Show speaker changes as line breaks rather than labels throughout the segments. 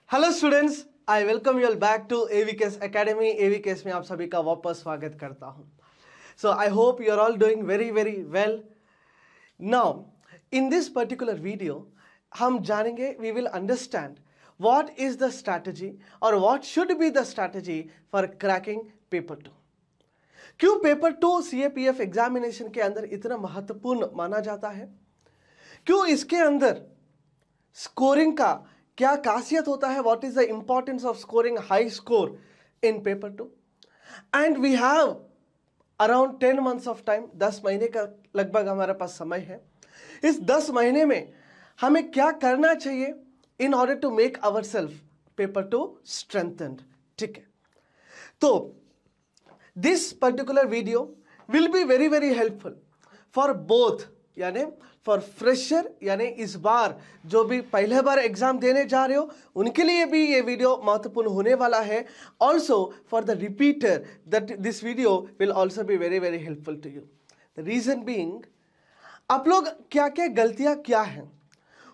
Hello students, I welcome you all back to AVKS academy. AVKS में आप सभी का वापस स्वागत करता हूं। So I hope you are all doing very very well. Now in this particular video हम जानेंगे, we will understand what is the strategy और what should be the strategy for cracking paper 2। क्यों पेपर 2 सीएपीएफ एग्जामिनेशन के अंदर इतना महत्वपूर्ण माना जाता है, क्यों इसके अंदर स्कोरिंग का क्या खासियत होता है, what is the importance of scoring high score in paper 2। And we have around 10 months of time, 10 महीने का लगभग हमारे पास समय है। इस 10 महीने में हमें क्या करना चाहिए in order to make our self paper 2 strengthened. ठीक है, तो this particular video will be very very helpful for both, यानी फॉर फ्रेशर यानी इस बार जो भी पहले बार एग्जाम देने जा रहे हो उनके लिए भी ये वीडियो महत्वपूर्ण होने वाला है। Also for the repeater that this video will also be very very helpful to you. The reason being, आप लोग क्या क्या गलतियां क्या हैं,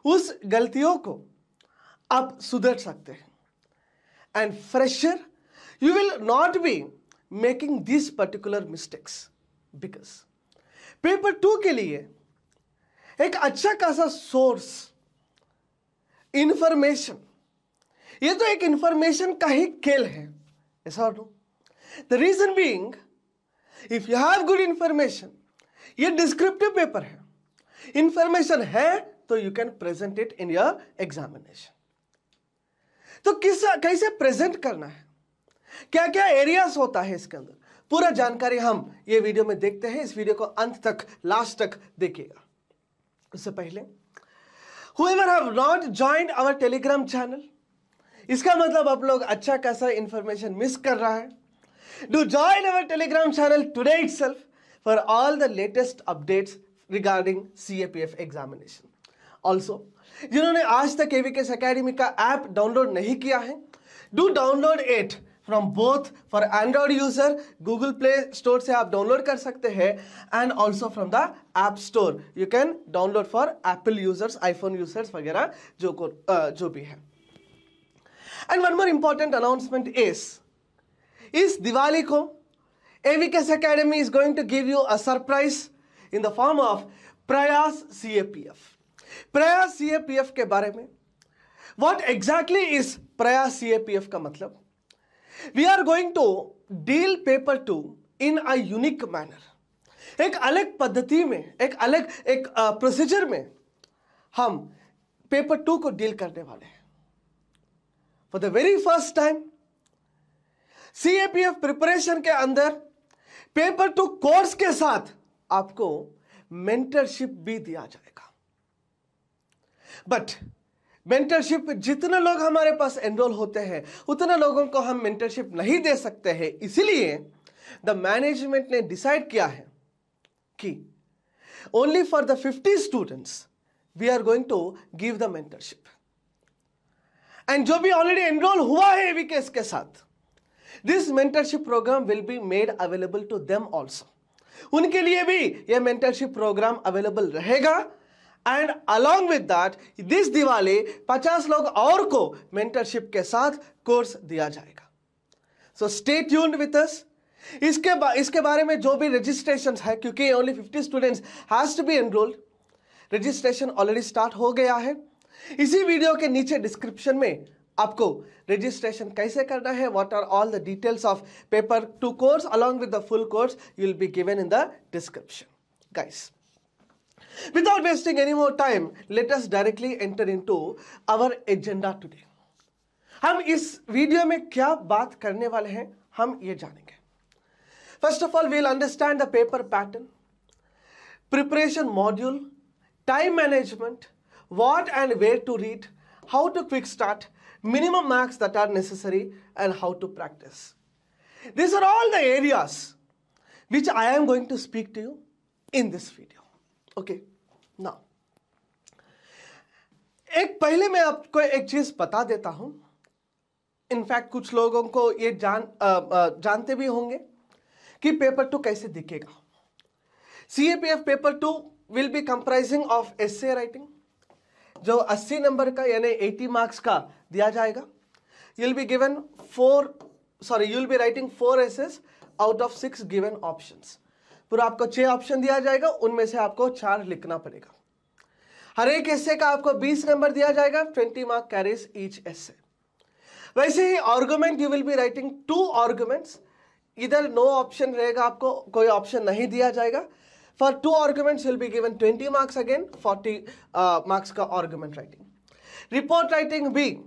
उस गलतियों को आप सुधर सकते हैं। And fresher, you will not be making this particular mistakes, because paper 2 के लिए एक अच्छा खासा सोर्स इंफॉर्मेशन, ये तो एक इंफॉर्मेशन का ही खेल है, ऐसा और no. The reason being, if you have good information, ये डिस्क्रिप्टिव पेपर है, इंफॉर्मेशन है तो you can present it in your examination. तो कैसे प्रेजेंट करना है, क्या क्या एरियाज होता है इसके अंदर, पूरा जानकारी हम ये वीडियो में देखते हैं। इस वीडियो को अंत तक, लास्ट तक देखिएगा। उससे पहले whoever have not joined our telegram channel, इसका मतलब आप लोग अच्छा खासा इंफॉर्मेशन मिस कर रहा है। Do join our telegram channel today itself for all the latest updates regarding CAPF examination. Also, जिन्होंने आज तक एवीकेस एकेडमी का ऐप डाउनलोड नहीं किया है, do download it from both for Android user, Google Play Store से आप डाउनलोड कर सकते हैं, and also from the app store you can download for Apple users, iPhone users वगैरह जो भी है। And one more important announcement इस दिवाली को AVKS academy is going to give you a surprise in the form of Prayas CAPF. Prayas CAPF के बारे में, what exactly is Prayas CAPF का मतलब, we are going to deal paper 2 in a unique manner। एक अलग पद्धति में, एक अलग प्रोसीजर में हम पेपर 2 को डील करने वाले हैं। For the very first time CAPF preparation के अंदर पेपर 2 कोर्स के साथ आपको मेंटरशिप भी दिया जाएगा। बट मेंटरशिप जितने लोग हमारे पास एनरोल होते हैं उतने लोगों को हम मेंटरशिप नहीं दे सकते हैं, इसीलिए द मैनेजमेंट ने डिसाइड किया है कि only for the 50 students we are going to give the mentorship. And जो भी ऑलरेडी एनरोल हुआ है एवीकेस के साथ, this mentorship program will be made available to them also. उनके लिए भी यह मेंटरशिप प्रोग्राम अवेलेबल रहेगा। And along with that this Diwali 50 लोग और को मेंटरशिप के साथ कोर्स दिया जाएगा। So stay tuned with us. इसके बारे में जो भी रजिस्ट्रेशन है, क्योंकि only 50 students has to be enrolled, registration already start हो गया है। इसी वीडियो के नीचे डिस्क्रिप्शन में आपको रजिस्ट्रेशन कैसे करना है, what are all the details of paper 2 course along with the full course you will be given in the description. Guys, without wasting any more time, let us directly enter into our agenda today। हम इस video में क्या बात करने वाले हैं हम ये जानेंगे। First of all we'll understand the paper pattern, preparation module, time management, what and where to read, how to quick start, minimum marks that are necessary, and how to practice. These are all the areas which I am going to speak to you in this video। Okay, now पहले मैं आपको एक चीज बता देता हूं। In fact कुछ लोगों को ये जानते भी होंगे कि पेपर 2 कैसे दिखेगा। CAPF paper 2 will be comprising of essay writing, जो 80 नंबर का यानी 80 मार्क्स का दिया जाएगा। you'll be given you'll be writing 4 essays out of 6 given options. पूरा आपको 6 ऑप्शन दिया जाएगा, उनमें से आपको 4 लिखना पड़ेगा. हर एक एसे का आपको 20 नंबर दिया जाएगा. 20 मार्क कैरीज ईच एसे. वैसे ही argument you will be writing 2 arguments. इधर नो ऑप्शन रहेगा, आपको कोई ऑप्शन नहीं दिया जाएगा. For 2 arguments will be given 20 marks, again 40 marks का आर्गुमेंट राइटिंग. रिपोर्ट राइटिंग भी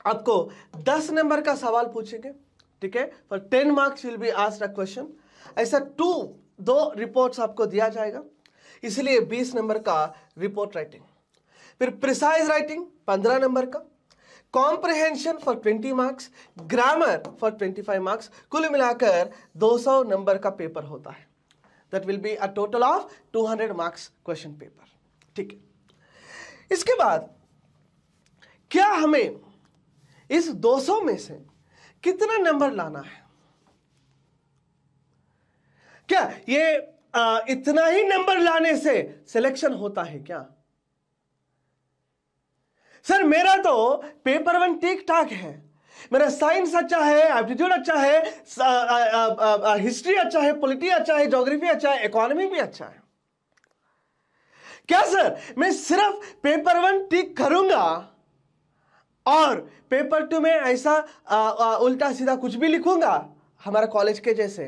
आपको 10 नंबर का सवाल पूछेंगे, ठीक है. For 10 marks will be asked a question. ऐसा 2 रिपोर्ट्स आपको दिया जाएगा, इसलिए 20 नंबर का रिपोर्ट राइटिंग. फिर प्रिसाइज राइटिंग 15 नंबर का. Comprehension for 20 marks, grammar for 25 marks. कुल मिलाकर 200 नंबर का पेपर होता है. That will be a total of 200 marks question paper, ठीक है. इसके बाद क्या हमें इस 200 में से कितना नंबर लाना है? क्या ये इतना ही नंबर लाने से सिलेक्शन होता है क्या? सर मेरा तो पेपर 1 ठीक ठाक है, मेरा साइंस अच्छा है, एप्टीट्यूड अच्छा है, हिस्ट्री अच्छा है, पॉलिटी अच्छा है, ज्योग्राफी अच्छा है, इकोनॉमी भी अच्छा है. क्या सर मैं सिर्फ पेपर 1 ठीक करूंगा और पेपर 2 में ऐसा उल्टा सीधा कुछ भी लिखूंगा हमारा कॉलेज के जैसे,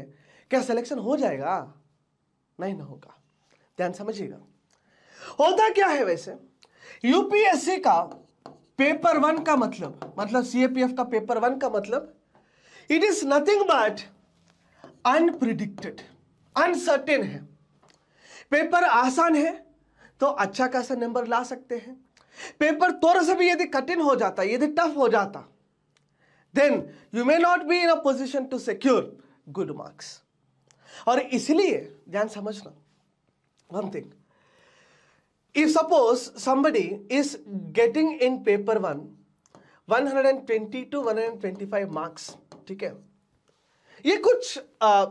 क्या सिलेक्शन हो जाएगा? नहीं ना होगा. ध्यान समझिएगा. होता क्या है वैसे, यूपीएससी का पेपर 1 का मतलब सीएपीएफ का पेपर 1 का मतलब, it is nothing but unpredicted, uncertain है. पेपर आसान है तो अच्छा खासा नंबर ला सकते हैं. पेपर थोड़ा सा भी यदि कठिन हो जाता, यदि टफ हो जाता, then you may not be in a position to secure good marks. और इसलिए ध्यान समझना one thing, if suppose somebody is getting in paper 1 120 to 125 marks, ठीक है. ये कुछ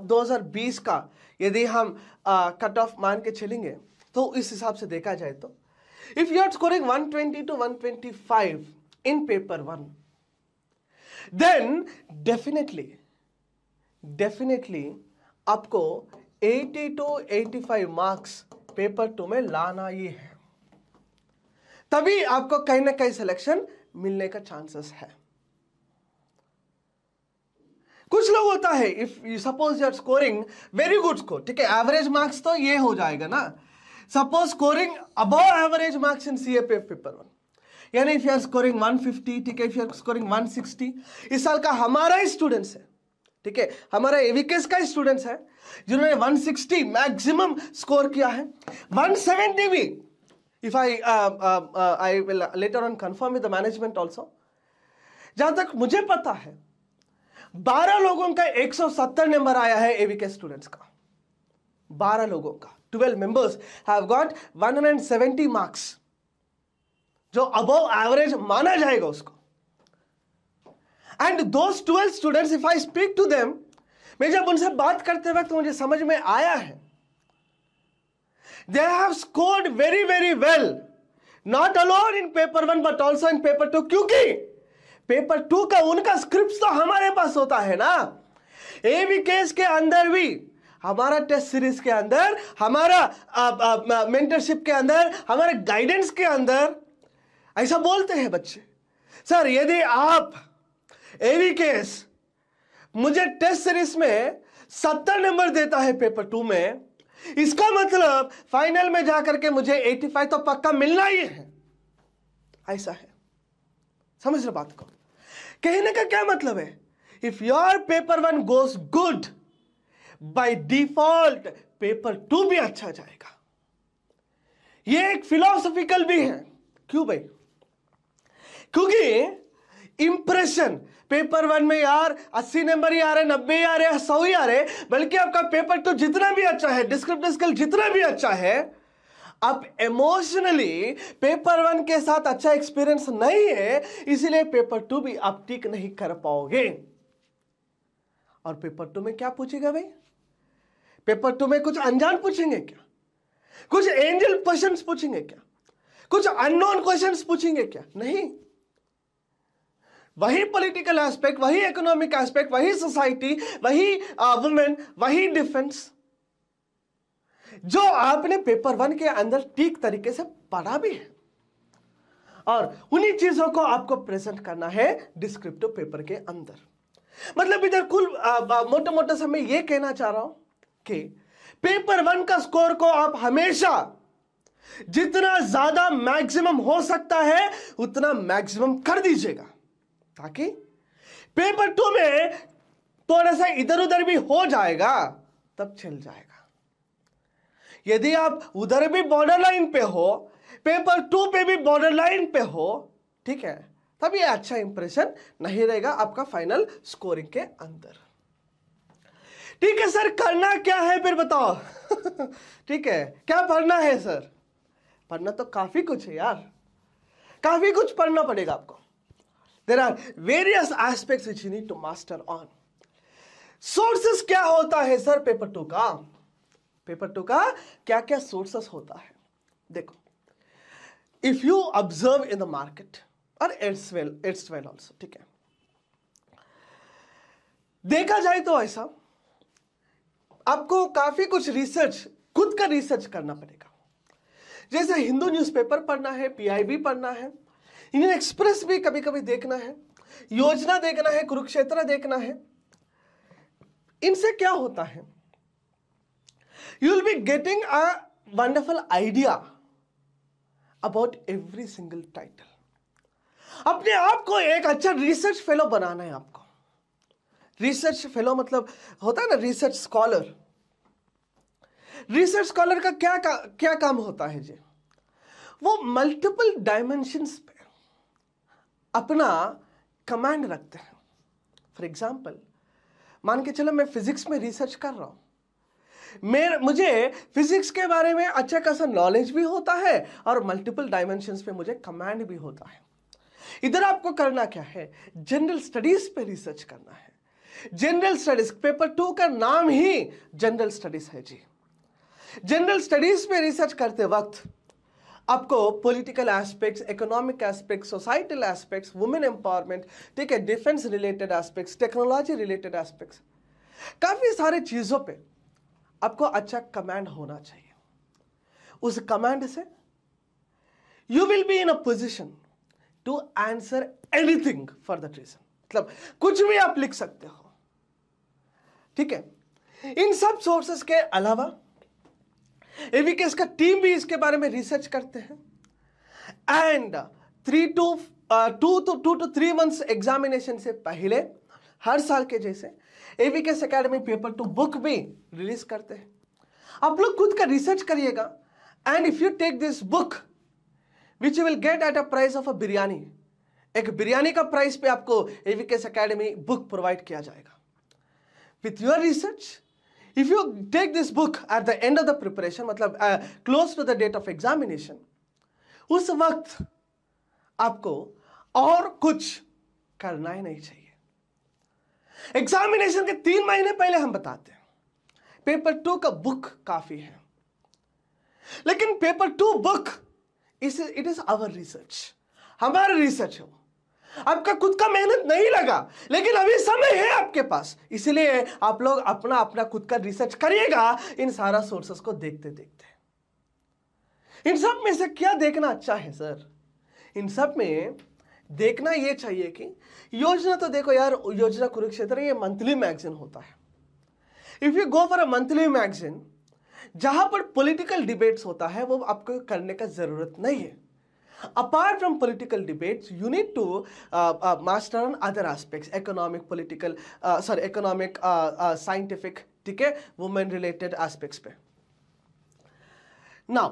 2020 का यदि हम कट ऑफ मान के चलेंगे तो इस हिसाब से देखा जाए तो if you are scoring 120 to 125 in paper 1, then definitely आपको 80 to 85 मार्क्स पेपर 2 में लाना ही है. तभी आपको कहीं ना कहीं सिलेक्शन मिलने का चांसेस है. कुछ लोग होता है, if you suppose you are scoring very good score, ठीक है, एवरेज मार्क्स तो ये हो जाएगा ना. Suppose scoring above average marks in CAPF paper 1, यानी इफ यू आर स्कोरिंग 150, ठीक है, इफ यू आर स्कोरिंग 160. इस साल का हमारा ही स्टूडेंट्स है, ठीक है, हमारा एवीकेस का स्टूडेंट्स है जिन्होंने 160 मैक्सिमम स्कोर किया है. 170 भी, if I will later on confirm with the management also. जहां तक मुझे पता है 12 लोगों का 170 नंबर आया है एवीकेस स्टूडेंट्स का. 12 लोगों का, 12 मेंबर्स हैव गॉट 170 मार्क्स, जो अबव एवरेज माना जाएगा उसको. And those 12 students, if I speak to them, मैं जब उनसे बात करते वक्त मुझे समझ में आया है, they have scored very very well, not alone in paper 1 but also in paper 2. क्योंकि पेपर 2 का उनका स्क्रिप्ट तो हमारे पास होता है ना. एवीकेस के अंदर भी, हमारा टेस्ट सीरीज के अंदर, हमारा मेंटरशिप के अंदर, हमारे गाइडेंस के अंदर ऐसा बोलते हैं बच्चे, सर यदि आप एवीकेस मुझे टेस्ट सीरीज में 70 नंबर देता है पेपर 2 में, इसका मतलब फाइनल में जाकर के मुझे 85 तो पक्का मिलना ही है. ऐसा है, समझ रहे बात को? कहने का क्या मतलब है, if your paper 1 goes good, by default paper 2 भी अच्छा जाएगा. ये एक फिलोसॉफिकल भी है. क्यों भाई? क्योंकि इंप्रेशन पेपर 1 में यार 80 नंबर ही आ रहे, 90 ही आ रहे, 100 ही आ रहे, बल्कि आपका पेपर 2 जितना भी अच्छा है, डिस्क्रिप्टिव स्किल जितना भी अच्छा है, आप इमोशनली पेपर 1 के साथ अच्छा एक्सपीरियंस नहीं है, इसीलिए पेपर 2 भी आप टिक नहीं कर पाओगे. और पेपर 2 में क्या पूछेगा भाई? पेपर 2 में कुछ अनजान पूछेंगे क्या? कुछ एंजल क्वेश्चंस पूछेंगे क्या? कुछ अननोन क्वेश्चंस पूछेंगे क्या? नहीं. वही पॉलिटिकल एस्पेक्ट, वही इकोनॉमिक एस्पेक्ट, वही सोसाइटी, वही वुमेन, वही डिफेंस, जो आपने पेपर 1 के अंदर ठीक तरीके से पढ़ा भी है, और उन्हीं चीजों को आपको प्रेजेंट करना है डिस्क्रिप्टिव पेपर के अंदर। मतलब इधर कुल मोटा मोटा से मैं ये कहना चाह रहा हूं कि पेपर 1 का स्कोर को आप हमेशा जितना ज्यादा मैक्सिमम हो सकता है उतना मैक्सिमम कर दीजिएगा, ताकि पेपर 2 में थोड़ा सा इधर उधर भी हो जाएगा तब चल जाएगा। यदि आप उधर भी बॉर्डर लाइन पे हो, पेपर 2 पे भी बॉर्डर लाइन पे हो, ठीक है, तब ये अच्छा इंप्रेशन नहीं रहेगा आपका फाइनल स्कोरिंग के अंदर। ठीक है सर, करना क्या है फिर बताओ? ठीक है, क्या पढ़ना है सर? पढ़ना तो काफी कुछ है यार, काफी कुछ पढ़ना पड़ेगा आपको। There are various aspects which you need to master on. Sources क्या होता है सर पेपर 2 का? पेपर 2 का क्या क्या सोर्सेस होता है? देखो, if you observe in the market और इट्स वेल ऑल्सो, ठीक है, देखा जाए तो ऐसा आपको काफी कुछ रिसर्च, खुद का रिसर्च करना पड़ेगा। जैसे हिंदू न्यूज़पेपर पढ़ना है, पीआईबी पढ़ना है, इंडियन एक्सप्रेस भी कभी कभी देखना है, योजना देखना है, कुरुक्षेत्र देखना है। इनसे क्या होता है, you will be getting a wonderful idea about every single title. अपने आप को एक अच्छा रिसर्च फेलो बनाना है आपको। रिसर्च फेलो मतलब होता है ना रिसर्च स्कॉलर। रिसर्च स्कॉलर का क्या काम होता है जी? वो मल्टीपल डायमेंशंस पे अपना कमांड रखते हैं। फॉर एग्जाम्पल, मान के चलो मैं फिजिक्स में रिसर्च कर रहा हूं, मुझे फिजिक्स के बारे में अच्छा खासा नॉलेज भी होता है और मल्टीपल डायमेंशंस पे मुझे कमांड भी होता है। इधर आपको करना क्या है, जनरल स्टडीज पे रिसर्च करना है। जनरल स्टडीज, पेपर 2 का नाम ही जनरल स्टडीज है जी। जनरल स्टडीज पे रिसर्च करते वक्त आपको political aspects, economic aspects, societal aspects, women empowerment, ठीक है, defence related aspects, technology related aspects, काफी सारे चीजों पे आपको अच्छा कमांड होना चाहिए। उस कमांड से you will be in a position to answer anything for that reason. मतलब कुछ भी आप लिख सकते हो, ठीक है। इन सब सोर्सेस के अलावा एवीकेएस का टीम भी इसके बारे में रिसर्च करते हैं, एंड 2 to 3 मंथ्स एग्जामिनेशन से पहले हर साल के जैसे एवीकेएस एकेडमी पेपर 2 बुक भी रिलीज करते हैं। आप लोग खुद का रिसर्च करिएगा, and if you take this book which you will get at a price of a biryani, एक बिरयानी का प्राइस पे आपको एवीकेएस एकेडमी बुक प्रोवाइड किया जाएगा। With your research, if you take this book at the end of the preparation, मतलब close to the date of examination, उस वक्त आपको और कुछ करना ही नहीं चाहिए। एग्जामिनेशन के 3 महीने पहले हम बताते हैं पेपर 2 का बुक काफी है, लेकिन paper 2 book it is our research, हमारा रिसर्च है। आपका खुद का मेहनत नहीं लगा, लेकिन अभी समय है आपके पास, इसलिए आप लोग अपना अपना खुद का रिसर्च करिएगा इन सारा सोर्सेस को देखते देखते। इन सब में से क्या देखना अच्छा है सर? इन सब में देखना ये चाहिए कि योजना तो देखो यार, योजना कुरुक्षेत्र ये मंथली मैगजीन होता है। If you go for a monthly magazine जहां पर पॉलिटिकल डिबेट्स होता है, वो आपको करने का जरूरत नहीं है। Apart from political debates, you need to master on other aspects, economic, political, economic, scientific, ठीक है, women related aspects पे। Now,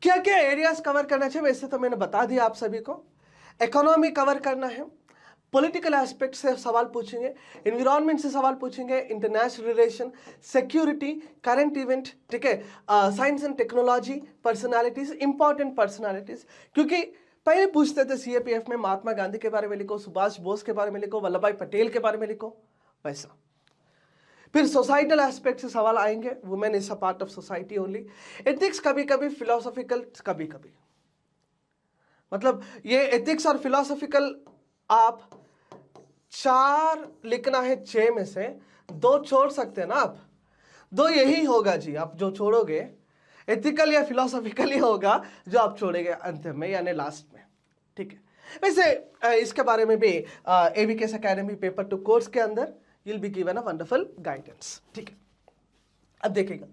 क्या क्या एरियाज कवर करना चाहिए? वैसे तो मैंने बता दिया आप सभी को। इकोनॉमी कवर करना है, पॉलिटिकल एस्पेक्ट से सवाल पूछेंगे, एनवायरनमेंट से सवाल पूछेंगे, international relation, security, current event, ठीक है, science and technology, personalities, important personalities, क्योंकि पहले पूछते थे सीएपीएफ में महात्मा गांधी के बारे में लिखो, सुभाष बोस के बारे में लिखो, वल्लभ भाई पटेल के बारे में लिखो, वैसा। फिर सोसाइटल एस्पेक्ट से सवाल आएंगे, women is a part of society only, ethics कभी कभी, फिलोसॉफिकल कभी कभी। मतलब ये एथिक्स और फिलोसॉफिकल आप 4 लिखना है 6 में से 2 छोड़ सकते हैं ना आप। 2 यही होगा जी, आप जो छोड़ोगे एथिकल या फिलोसॉफिकली होगा जो आप छोड़ेंगे अंत में यानी लास्ट में। ठीक है, वैसे इसके बारे में भी एबीकेएस एकेडमी पेपर 2 कोर्स के अंदर you will be given a wonderful guidance. ठीक है, अब देखिएगा,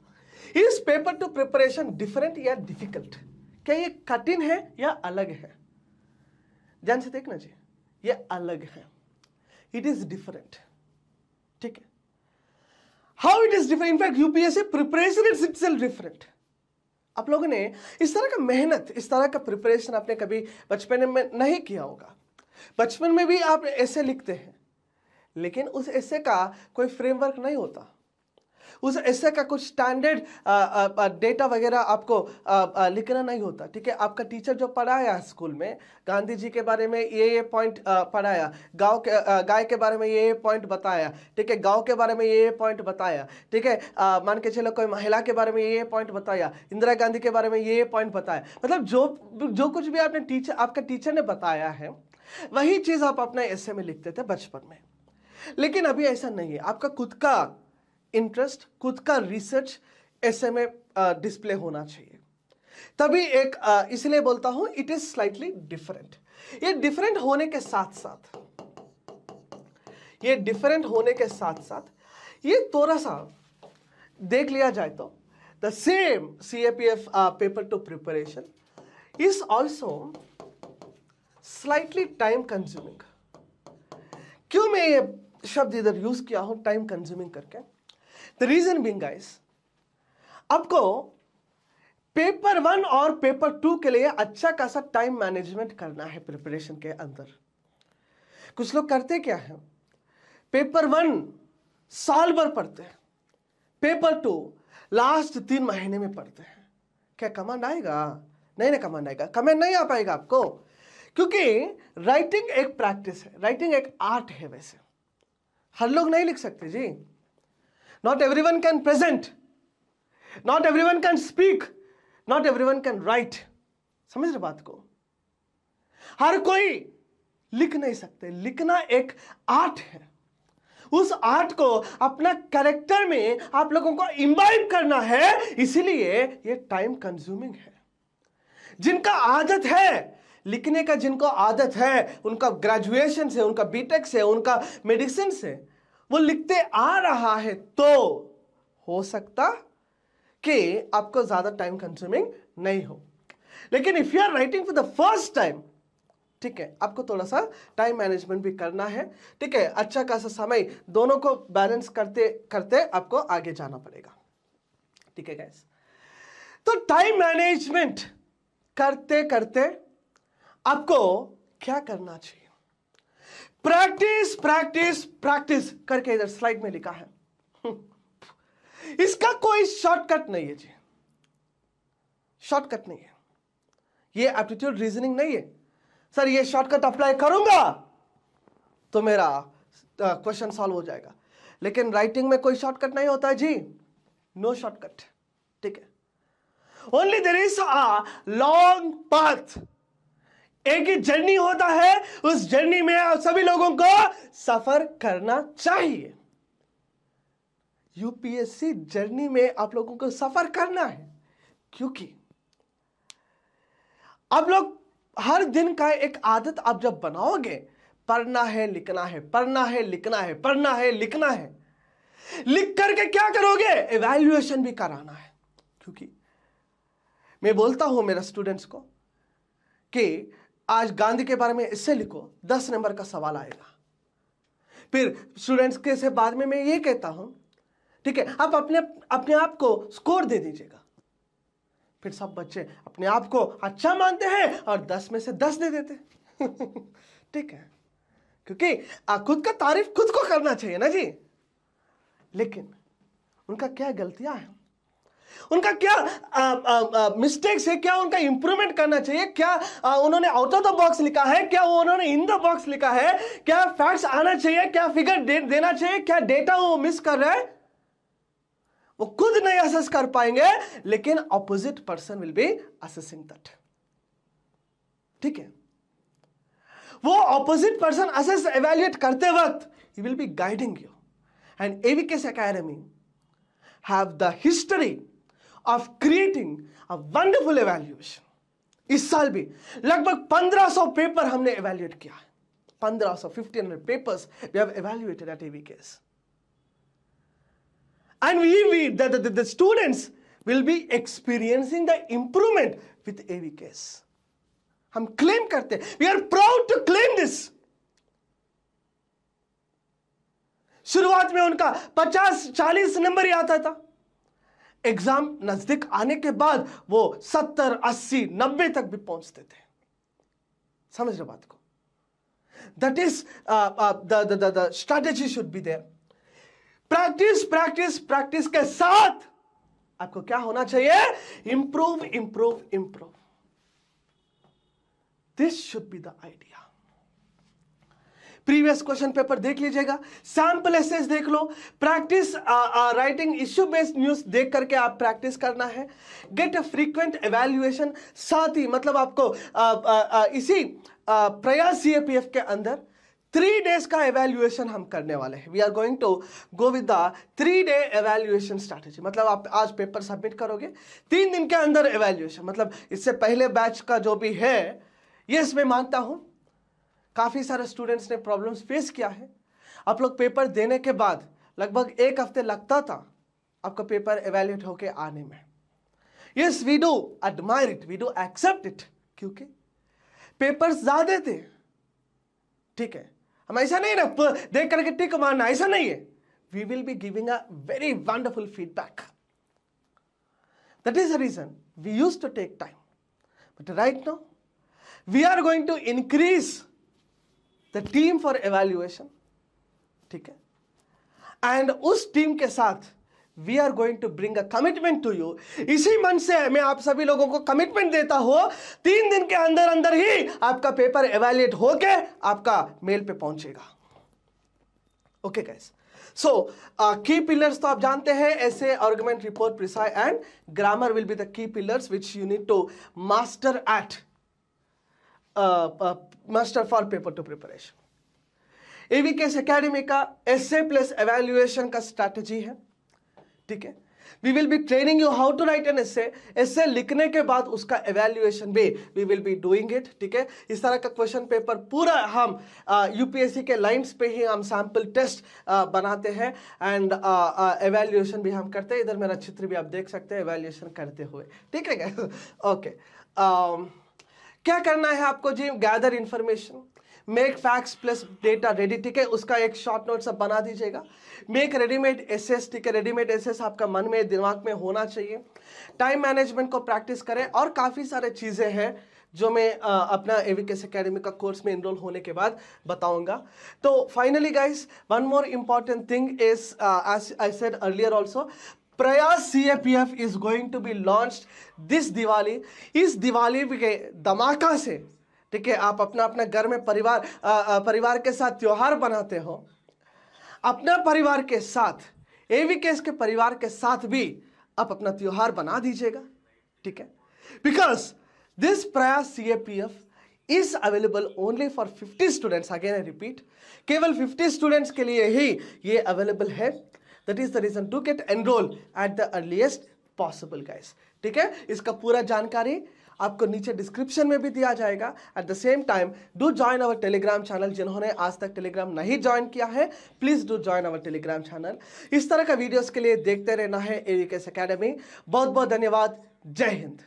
इस पेपर 2 प्रिपरेशन डिफरेंट या डिफिकल्ट, क्या ये कठिन है या अलग है? ध्यान से देखना जी, ये अलग है, इट इज डिफरेंट। ठीक है, how it is different? In fact UPSC preparation is itself different. आप लोगों ने इस तरह का मेहनत, इस तरह का प्रिपरेशन आपने कभी बचपन में नहीं किया होगा। बचपन में भी आप ऐसे लिखते हैं, लेकिन उस ऐसे का कोई फ्रेमवर्क नहीं होता, उस ऐसे का कुछ स्टैंडर्ड डेटा वगैरह आपको लिखना नहीं होता। ठीक है, आपका टीचर जो पढ़ाया स्कूल में, गांधी जी के बारे में ये पॉइंट पढ़ाया, गाय के बारे में ये पॉइंट बताया। ठीक है, गांव के बारे में ये पॉइंट बताया। ठीक है, मान के चलो कोई महिला के बारे में ये पॉइंट बताया, इंदिरा गांधी के बारे में ये पॉइंट बताया। मतलब जो कुछ भी आपका टीचर ने बताया है, वही चीज आप अपने ऐसे में लिखते थे बचपन में। लेकिन अभी ऐसा नहीं है, आपका खुद का इंटरेस्ट, खुद का रिसर्च ऐसे में डिस्प्ले होना चाहिए। तभी एक इसलिए बोलता हूं इट इज स्लाइटली डिफरेंट। ये डिफरेंट होने के साथ साथ ये थोड़ा सा देख लिया जाए तो the same CAPF paper 2 preparation is also slightly time consuming. क्यों मैं ये शब्द इधर यूज किया हूं टाइम कंज्यूमिंग करके? द रीजन बीइंग गाइस, आपको पेपर 1 और पेपर 2 के लिए अच्छा खासा टाइम मैनेजमेंट करना है प्रिपरेशन के अंदर। कुछ लोग करते क्या है, पेपर 1 साल भर पढ़ते हैं, पेपर 2 लास्ट 3 महीने में पढ़ते हैं। क्या कमांड आएगा? नहीं ना, कमांड आएगा, कमेंट नहीं आ पाएगा आपको, क्योंकि राइटिंग एक प्रैक्टिस है, राइटिंग एक आर्ट है। वैसे हर लोग नहीं लिख सकते जी, not everyone can present, not everyone can speak, not everyone can write. समझ रहे बात को? हर कोई लिख नहीं सकते, लिखना एक आर्ट है। उस आर्ट को अपना कैरेक्टर में आप लोगों को इम्बाइब करना है, इसीलिए ये टाइम कंज्यूमिंग है। जिनका आदत है लिखने का, जिनको आदत है, उनका ग्रेजुएशन से, उनका बीटेक से, उनका मेडिसिन से वो लिखते आ रहा है, तो हो सकता कि आपको ज्यादा टाइम कंज्यूमिंग नहीं हो। लेकिन if you are writing for the first time, ठीक है, आपको थोड़ा सा टाइम मैनेजमेंट भी करना है। ठीक है, अच्छा खासा समय, दोनों को बैलेंस करते करते आपको आगे जाना पड़ेगा। ठीक है गाइस, तो टाइम मैनेजमेंट करते करते आपको क्या करना चाहिए? प्रैक्टिस प्रैक्टिस प्रैक्टिस करके इधर स्लाइड में लिखा है। इसका कोई शॉर्टकट नहीं है जी, शॉर्टकट नहीं है। ये एप्टीट्यूड रीजनिंग नहीं है सर, ये शॉर्टकट अप्लाई करूंगा तो मेरा क्वेश्चन सॉल्व हो जाएगा। लेकिन राइटिंग में कोई शॉर्टकट नहीं होता है जी, नो शॉर्टकट। ठीक है, only there is a long path. एक ही जर्नी होता है, उस जर्नी में आप सभी लोगों को सफर करना चाहिए। यूपीएससी जर्नी में आप लोगों को सफर करना है, क्योंकि आप लोग हर दिन का एक आदत आप जब बनाओगे, पढ़ना है लिखना है, पढ़ना है लिखना है, पढ़ना है लिखना है, लिख करके क्या करोगे? एवैल्यूएशन भी कराना है। क्योंकि मैं बोलता हूं मेरे स्टूडेंट्स को कि आज गांधी के बारे में इससे लिखो, 10 नंबर का सवाल आएगा। फिर स्टूडेंट्स के से बाद में मैं ये कहता हूं, ठीक है, आप अपने आप को स्कोर दे दीजिएगा। फिर सब बच्चे अपने आप को अच्छा मानते हैं और 10 में से 10 दे देते। ठीक है, क्योंकि खुद का तारीफ खुद को करना चाहिए ना जी। लेकिन उनका क्या गलतियां हैं, उनका क्या मिस्टेक्स है, क्या उनका इंप्रूवमेंट करना चाहिए, क्या उन्होंने आउट ऑफ द बॉक्स लिखा है, क्या उन्होंने इन द बॉक्स लिखा है, क्या फैक्ट्स आना चाहिए, क्या फिगर देना चाहिए, क्या डेटा वो मिस कर रहा है, वो खुद नहीं असेस कर पाएंगे, लेकिन opposite person will be assessing that. ठीक है, वो ऑपोजिट पर्सन असेस एवेल्युएट करते वक्त ही will be guiding you. And AVKS academy have the history of creating a wonderful evaluation. इस साल भी लगभग 1500 पेपर हमने एवेल्युएट किया है। 1500 papers we have evaluated at AVKS. And the students will be experiencing the improvement with AVKS. हम claim करते हैं, we are proud to claim this. शुरुआत में उनका 50-40 नंबर ही आता था। एग्जाम नजदीक आने के बाद वो 70, 80, 90 तक भी पहुंचते थे। समझ रहे बात को? That is the strategy should be there. Practice practice practice के साथ आपको क्या होना चाहिए? Improve improve improve. This should be the idea. Previous question paper देख लीजिएगा, सैंपल एसेस देख लो, practice writing issue based news देख करके आप प्रैक्टिस करना है। Get a frequent evaluation. साथ ही मतलब आपको इसी प्रयास सीएपीएफ के अंदर 3 days का एवेल्युएशन हम करने वाले हैं। We are going to go with the 3-day evaluation strategy. मतलब आप आज पेपर सबमिट करोगे, 3 दिन के अंदर एवेल्युएशन। मतलब इससे पहले बैच का जो भी है, यस मैं मानता हूं काफी सारे स्टूडेंट्स ने प्रॉब्लम्स फेस किया है। आप लोग पेपर देने के बाद लगभग 1 हफ्ते लगता था आपका पेपर एवेल्युएट होके आने में। Yes we do admire it, we do accept it, क्योंकि पेपर्स ज्यादा थे। ठीक है, हम ऐसा नहीं ना देख करके टिक मारना, ऐसा नहीं है। We will be giving a very wonderful feedback. That is the reason we used to take time, but right now we are going to increase the team for evaluation. ठीक है, एंड उस टीम के साथ we are going to bring a commitment to you. इसी मन से मैं आप सभी लोगों को कमिटमेंट देता हूं, 3 दिन के अंदर अंदर ही आपका पेपर एवेल्युएट होके आपका मेल पे पहुंचेगा। ओके गाइस, सो की पिलर्स तो आप जानते हैं, ऐसे argument, report, precis and grammar will be the key pillars which you need to master at master for paper two preparation. AVKS academy का एसे प्लस एवेल्युएशन का स्ट्रैटेजी है। ठीक है, we will be training you how to write an essay. Essay लिखने के बाद उसका evaluation भी we will be doing it. ठीक है, इस तरह का क्वेश्चन पेपर पूरा हम यूपीएससी के लाइंस पे ही हम सैंपल टेस्ट बनाते हैं एंड एवेल्युएशन भी हम करते हैं। इधर मेरा चित्र भी आप देख सकते हैं एवेल्युएशन करते हुए। ठीक है ओके, क्या करना है आपको जी? Gather information, make facts plus data ready. ठीक है, उसका एक शॉर्ट नोट सब बना दीजिएगा। Make readymade essays. ठीक है, रेडीमेड एसेस आपका मन में, दिमाग में होना चाहिए। टाइम मैनेजमेंट को प्रैक्टिस करें, और काफ़ी सारे चीज़ें हैं जो मैं अपना एवीकेस एकेडमी का कोर्स में इनरोल होने के बाद बताऊंगा। तो finally guys, one more important thing is as I said earlier also, Prayas CAPF is going to be launched this Diwali. इस दिवाली के धमाका से, ठीक है, आप अपना अपना घर में परिवार के साथ त्योहार बनाते हो, अपना परिवार के साथ, एवीकेस के परिवार के साथ भी आप अपना त्योहार बना दीजिएगा। ठीक है, because this Prayas CAPF is available only for 50 students. Again I repeat, केवल 50 स्टूडेंट्स के लिए ही ये अवेलेबल है। That is the reason to get enroll at the earliest possible guys. ठीक है, इसका पूरा जानकारी आपको नीचे डिस्क्रिप्शन में भी दिया जाएगा। At the same time do join our Telegram channel. जिन्होंने आज तक टेलीग्राम नहीं ज्वाइन किया है, please do join our Telegram channel. इस तरह का वीडियोस के लिए देखते रहना है एवीकेस एकेडमी। बहुत बहुत धन्यवाद। जय हिंद।